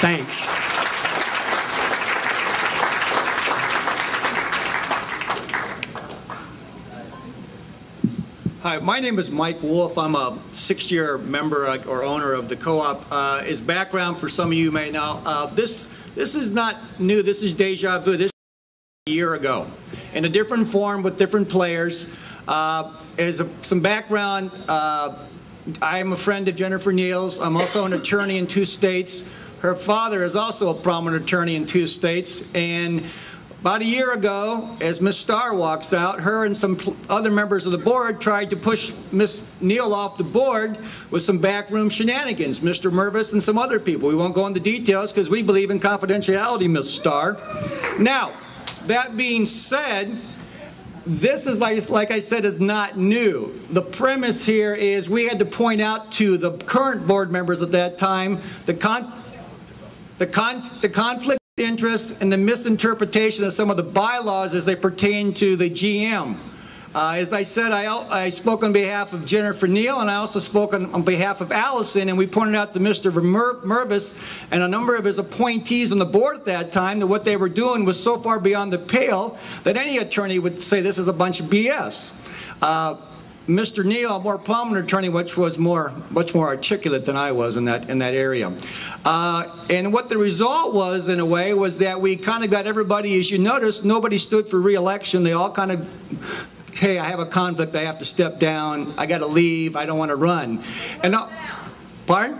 Thanks. Hi, my name is Mike Wolf. I'm a 6-year member or owner of the co-op. His background, for some of you may know, this is not new. This is deja vu. This is a year ago in a different form with different players. Some background, I'm a friend of Jennifer Neal's. I'm also an attorney in 2 states. Her father is also a prominent attorney in 2 states. And about a year ago, as Ms. Starr walks out, her and some other members of the board tried to push Ms. Neal off the board with some backroom shenanigans, Mr. Mervis and some other people. We won't go into details because we believe in confidentiality, Ms. Starr. Now, that being said, this is, like I said, is not new. The premise here is we had to point out to the current board members at that time the conflict of interest and the misinterpretation of some of the bylaws as they pertain to the GM. As I said, I spoke on behalf of Jennifer Neal, and I also spoke on behalf of Allison, and we pointed out to Mr. Mervis and a number of his appointees on the board at that time that what they were doing was so far beyond the pale that any attorney would say this is a bunch of BS. Mr. Neal, a more prominent attorney, which was much more articulate than I was in that area. And what the result was, in a way, was that we kind of got everybody, as you noticed, nobody stood for re-election. They all kind of, hey, I have a conflict, I have to step down, I got to leave, I don't want to run. And pardon?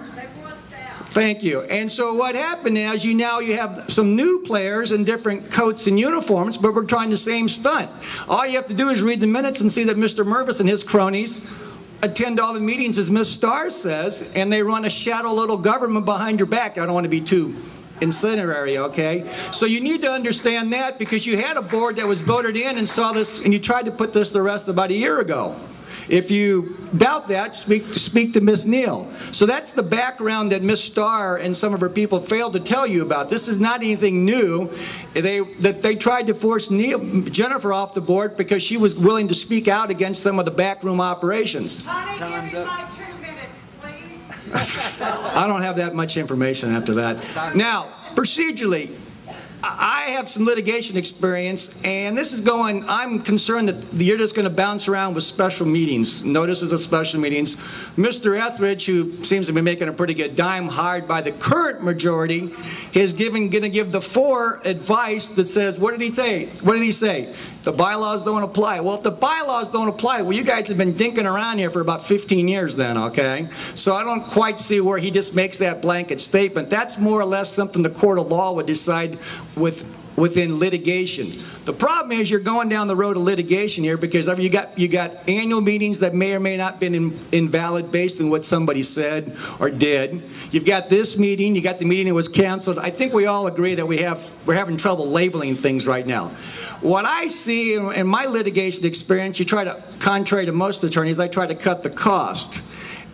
Thank you. And so what happened is you have some new players in different coats and uniforms, but we're trying the same stunt. All you have to do is read the minutes and see that Mr. Mervis and his cronies attend all the meetings, as Ms. Starr says, and they run a shadow little government behind your back. I don't want to be too incendiary, okay? So you need to understand that, because you had a board that was voted in and saw this, and you tried to put this to rest about a year ago. If you doubt that, speak to Ms. Neal. So that's the background that Ms. Starr and some of her people failed to tell you about. This is not anything new. They tried to force Jennifer off the board because she was willing to speak out against some of the backroom operations. Honey, give me my 2 minutes, please. I don't have that much information after that. Now, procedurally, I have some litigation experience, and this is going, I'm concerned that you're just going to bounce around with special meetings, notices of special meetings. Mr. Etheridge, who seems to be making a pretty good dime, hired by the current majority, is going to give the 4 advice that says, what did he say? What did he say? The bylaws don't apply. Well, if the bylaws don't apply, well, you guys have been dinking around here for about 15 years then, okay? So I don't quite see where he just makes that blanket statement. That's more or less something the court of law would decide within litigation. The problem is you're going down the road of litigation here because you got annual meetings that may or may not have been invalid based on what somebody said or did. You've got this meeting, you got the meeting that was canceled. I think we all agree that we're having trouble labeling things right now. What I see in my litigation experience, contrary to most attorneys, I try to cut the cost.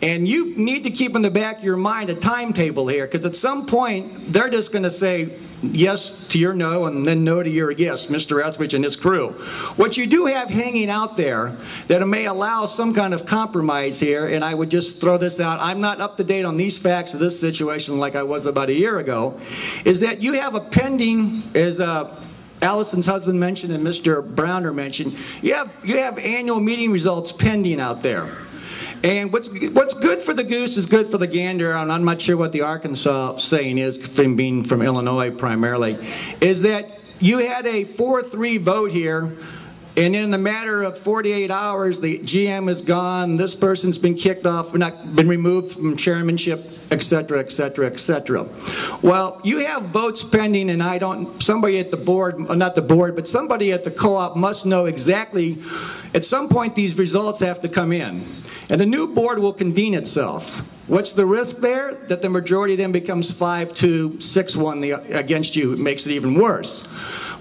And you need to keep in the back of your mind a timetable here, because at some point they're just going to say yes to your no and then no to your yes, Mr. Etheridge and his crew. What you do have hanging out there that may allow some kind of compromise here, and I would just throw this out, I'm not up to date on these facts of this situation like I was about a year ago, is that you have a pending, as Allison's husband mentioned and Mr. Browner mentioned, you have annual meeting results pending out there. And what's good for the goose is good for the gander, and I'm not sure what the Arkansas saying is, from being from Illinois primarily, is that you had a 4-3 vote here, and in the matter of 48 hours, the GM is gone, this person's been kicked off, been removed from chairmanship, etc., etc., etc. Well, you have votes pending, and somebody at the board, not the board, but somebody at the co-op must know exactly, at some point these results have to come in. And the new board will convene itself. What's the risk there? That the majority then becomes 5-2, 6-1 against you. It makes it even worse.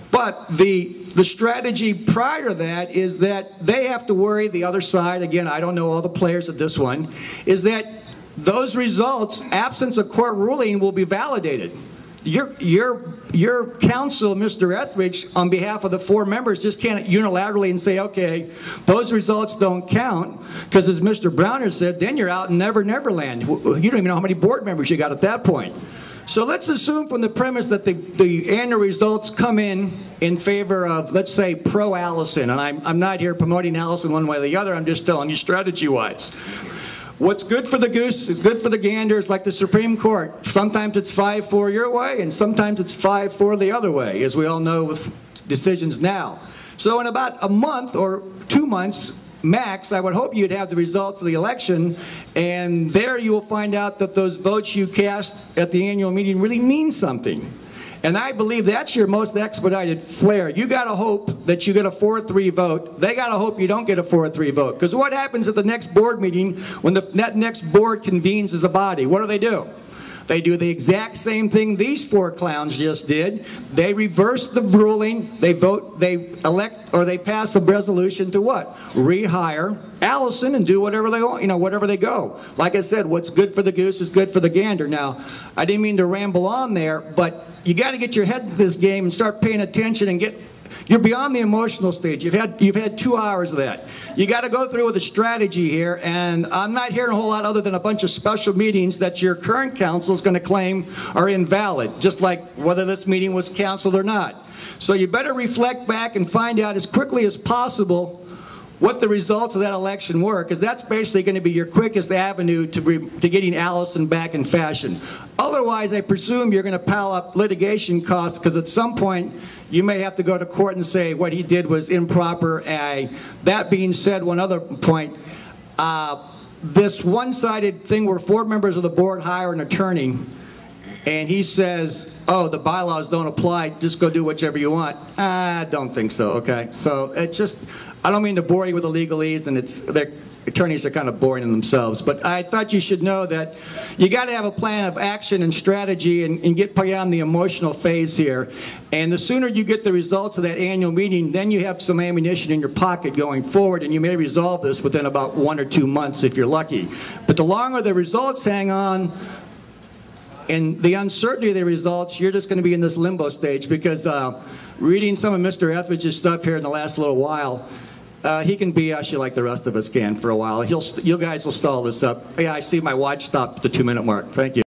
But the strategy prior to that is that they have to worry, the other side, again, I don't know all the players of this one, is that those results, absence of court ruling, will be validated. Your counsel, Mr. Etheridge, on behalf of the 4 members, just can't unilaterally and say, okay, those results don't count, because as Mr. Browner said, then you're out in Never Never Land. You don't even know how many board members you got at that point. So let's assume from the premise that the annual results come in favor of, let's say, pro-Allison. And I'm not here promoting Allison one way or the other. I'm just telling you strategy-wise. What's good for the goose is good for the gander. It's like the Supreme Court. Sometimes it's 5-4 your way, and sometimes it's 5-4 the other way, as we all know with decisions now. So in about a month or 2 months, max, I would hope you'd have the results of the election, and there you will find out that those votes you cast at the annual meeting really mean something. And I believe that's your most expedited flare. You got to hope that you get a 4-3 vote. They got to hope you don't get a 4-3 vote. Because what happens at the next board meeting when that next board convenes as a body? What do? They do the exact same thing these 4 clowns just did. They reverse the ruling. They vote, they elect, or they pass a resolution to what? Rehire Allison and do whatever they want, whatever they go. Like I said, what's good for the goose is good for the gander. Now, I didn't mean to ramble on there, but you got to get your head into this game and start paying attention and you're beyond the emotional stage. You've had 2 hours of that. You got to go through with a strategy here, and I'm not hearing a whole lot other than a bunch of special meetings that your current council is going to claim are invalid, just like whether this meeting was canceled or not. So you better reflect back and find out as quickly as possible what the results of that election were, because that's basically going to be your quickest avenue to getting Allison back in fashion. Otherwise, I presume you're going to pile up litigation costs, because at some point you may have to go to court and say what he did was improper. That being said, one other point, this one-sided thing where 4 members of the board hire an attorney, and he says, oh, the bylaws don't apply, just go do whichever you want. I don't think so, okay? So it's just, I don't mean to bore you with the legalese, and the attorneys are kind of boring in themselves, but I thought you should know that you got to have a plan of action and strategy and get beyond the emotional phase here. And the sooner you get the results of that annual meeting, then you have some ammunition in your pocket going forward, and you may resolve this within about 1 or 2 months if you're lucky. But the longer the results hang on, and the uncertainty of the results, you're just going to be in this limbo stage, because reading some of Mr. Etheridge's stuff here in the last little while, he can BS you like the rest of us can for a while. You guys will stall this up. Yeah, I see my watch stopped at the 2-minute mark. Thank you.